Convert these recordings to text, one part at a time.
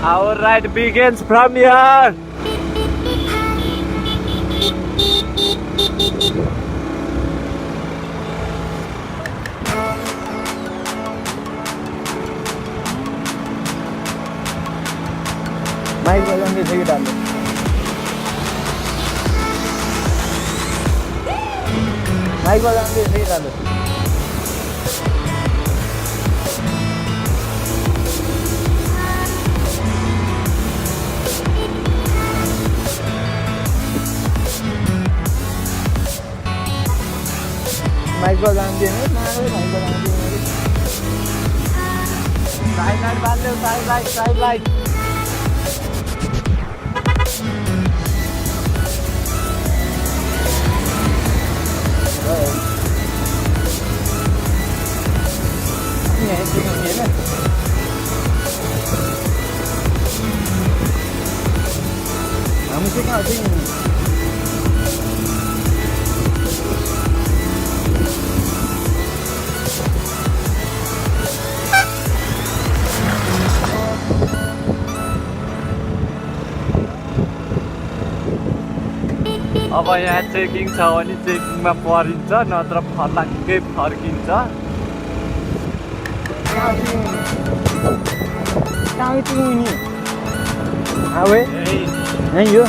Our ride begins from here. Mic बजाउने थियो केटाहरूले माइक बजाउने थियो केटाहरूले माइक बजाउने थियो माइक बजाउने थियो Side light बाल्यो side light. Kamu sih nggak sih? अब यहाँ चेकिङ छ भने चेकिङमा परिन्छ नत्र फर्लाङ्गै फर्किन्छ Kami tunggu ini. Awe? Ayo.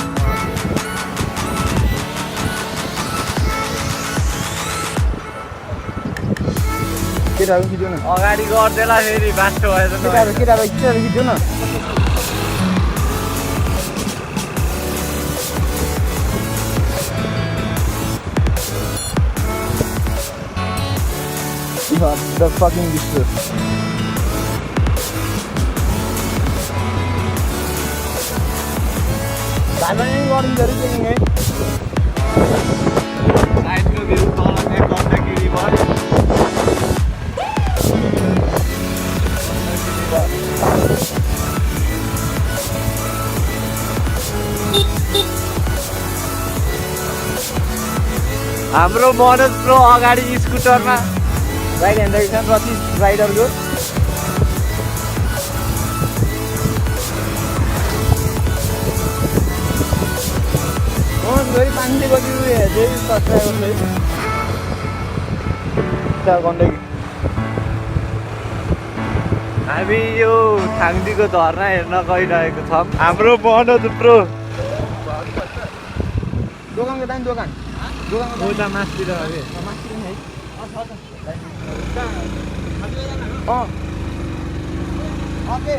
Kita harus video na. अगाडि गर्देला फेरि बाटो भएछ Kita harus video na. The fucking distress. Ini warning dari sini nih. साइडको भ्यू तलले गर्दाखेरि भयो हाम्रो मनोज प्रो अगाडि स्कुटरमा राइट ह्यान्ड डाइरेक्सन रति राइडरको फेरि 500 बजी हेर्दै सब्सक्राइबरले गण्डकी हामी यो थाङदीको झरना हेर्न गइरहेको छौँ हाम्रो मनोज प्रो दोकानको दाम दोकान उता मासतिर अरे ओके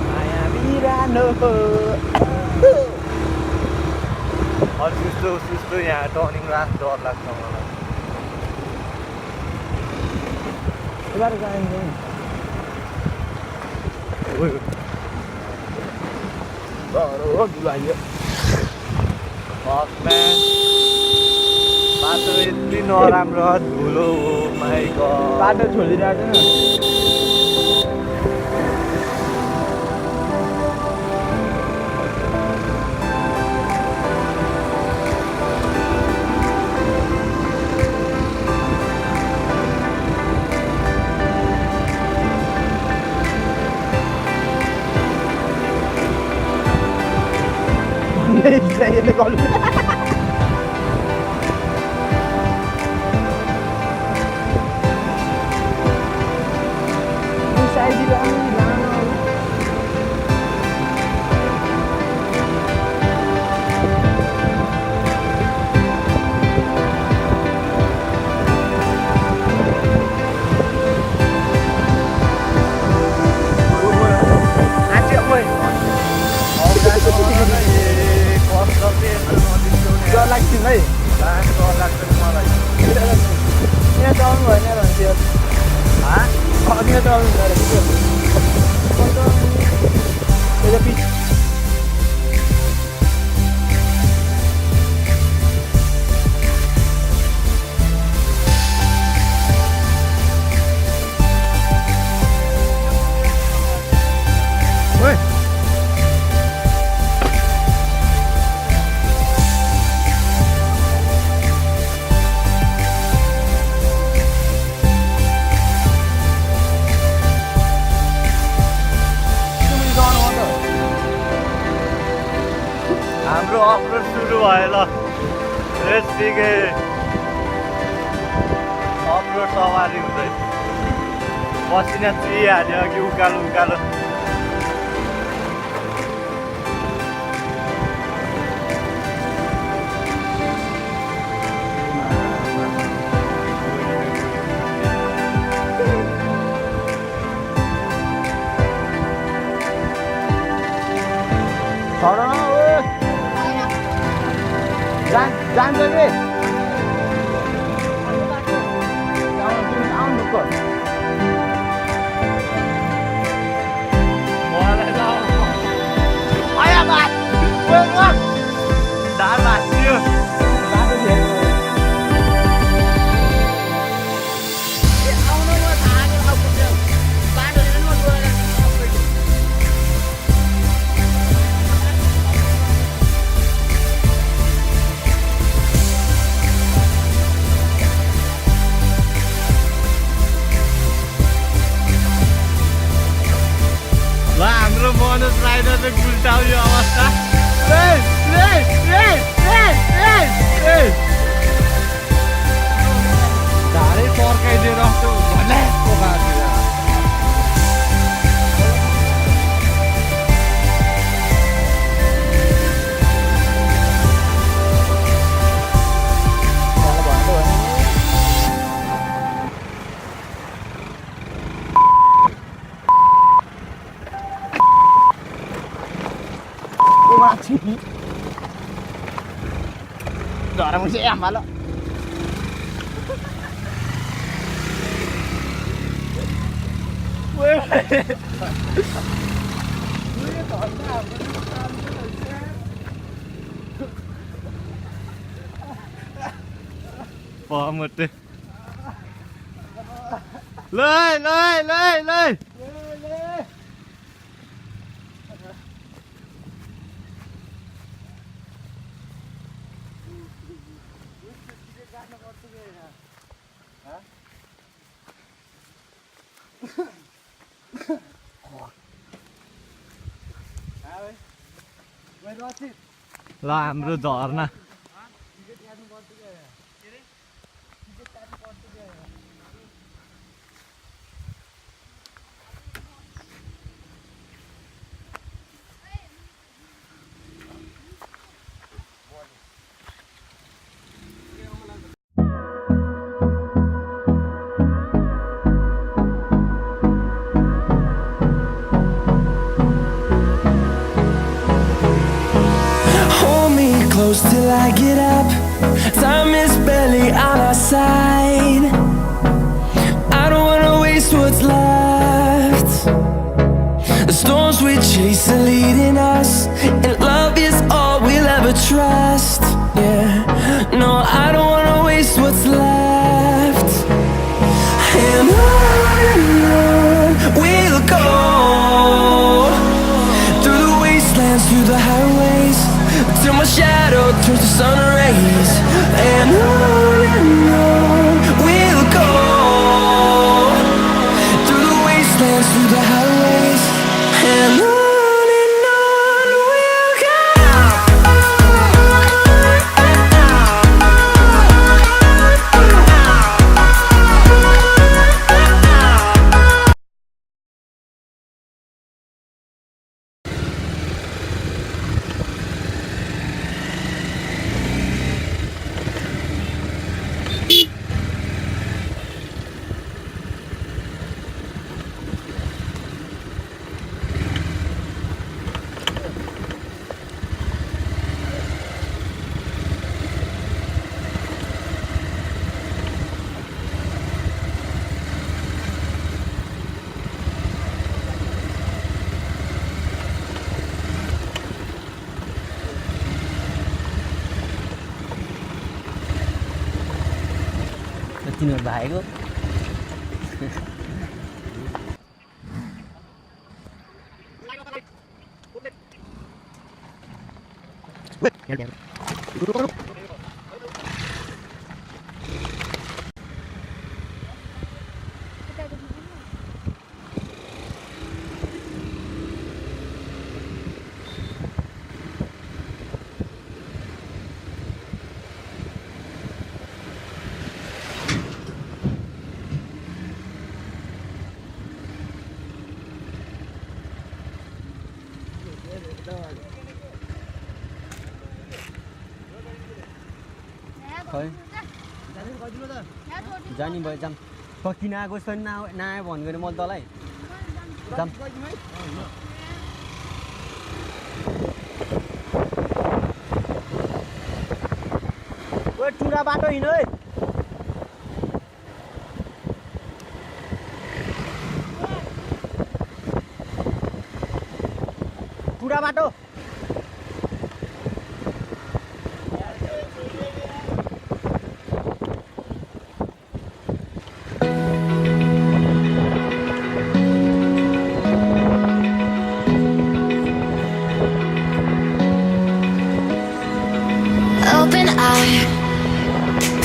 माया बिरानो अरू सुस्तो यहाँ टर्निङ राख डर लाग्छ मलाई एबार जाने हो दुलायो बाटो यति नराम्रो धुलो हो माइ गड बाटो छोडिरहेको छैन Saya ni kalau saya tidak डर लाग्छ है डर लाग्छ मलाई यहाँ चलाउनु भएन भन्थ्यो अघि चलाउनु भएन हाम्रो अफरोड सुरु भयो ल लेट्स बिगिन अफरोड सवारी हुँदै पसिना चुहिहाल्यो अघि उकालो उकालो जान्छ कि आउनुको ढाड भाँच्यो ल हाम्रो मनोज राइडरले गुल्टाउने अवस्था ढाडै पर्काइदिएर भल्याको बाँचेर Đỏ mình sẽ em vào đó. bỏ một đi lên lên lên lên ल हाम्रो झरना close till I get up. Time is barely on our side. I don't wanna waste what's left. The storms we chase are leading us, and love is all we'll ever trust. Yeah, no, I don't wanna waste what's left. And on we'll go, through the wastelands, through the highways, till my shadow turns to sun rays. And on we'll go, through the wastelands, through the highways. And on we'll go. तिनीहरु भागेको खै जानी भयो जाम किन आएको छैन नआयो भन्नु गयो मैले तँलाई जाम ओ टुरा बाटो हिँड है टुरा बाटो Open eye,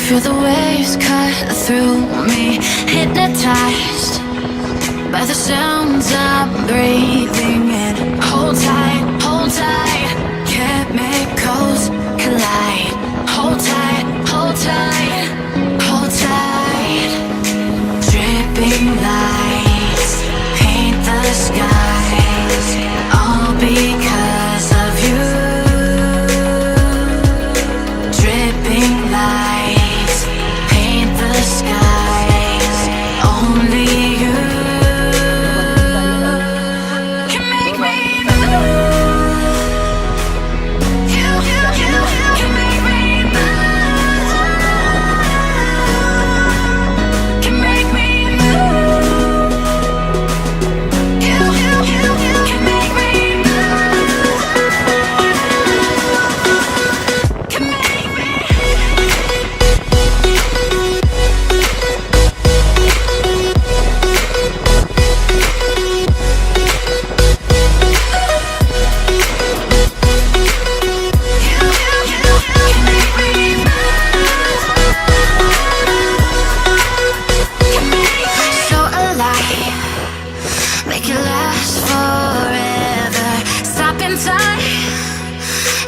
feel the waves cut through me, hypnotized by the sounds I'm breathing in. Hold tight, chemicals collide. Hold tight, hold tight. Dripping lights paint the skies, all because of you. Dripping lights paint the skies, only you can make me move. You can make me move. Can make me move. You can make me move. Can make me. So alive, make it last forever. Stop in time,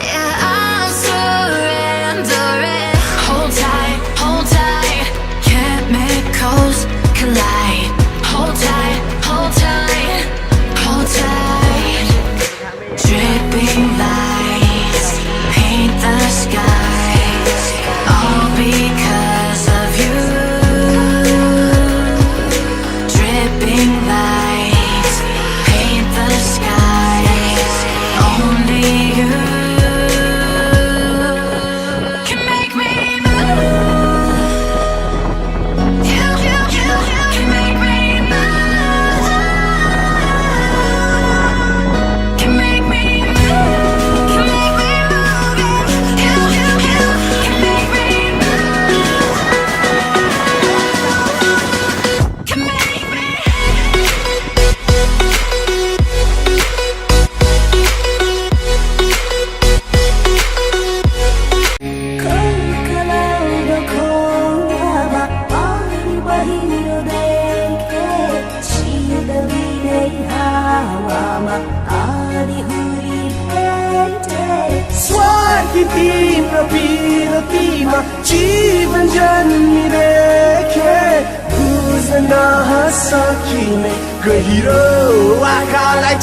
yeah, I'm surrendering. Hold tight, chemicals collide. Hold tight, hold tight. Dripping lights paint the skies, all because of you. Dripping lights paint the skies, only you can make me move. You can make me move. Can make me move. Can make me move. You can make me move. Can make me. स्वार्थी तिम्रो विरतीमा जीवन जन्मिरेखे बुझ्न नसकिने गहिरो आँखालाई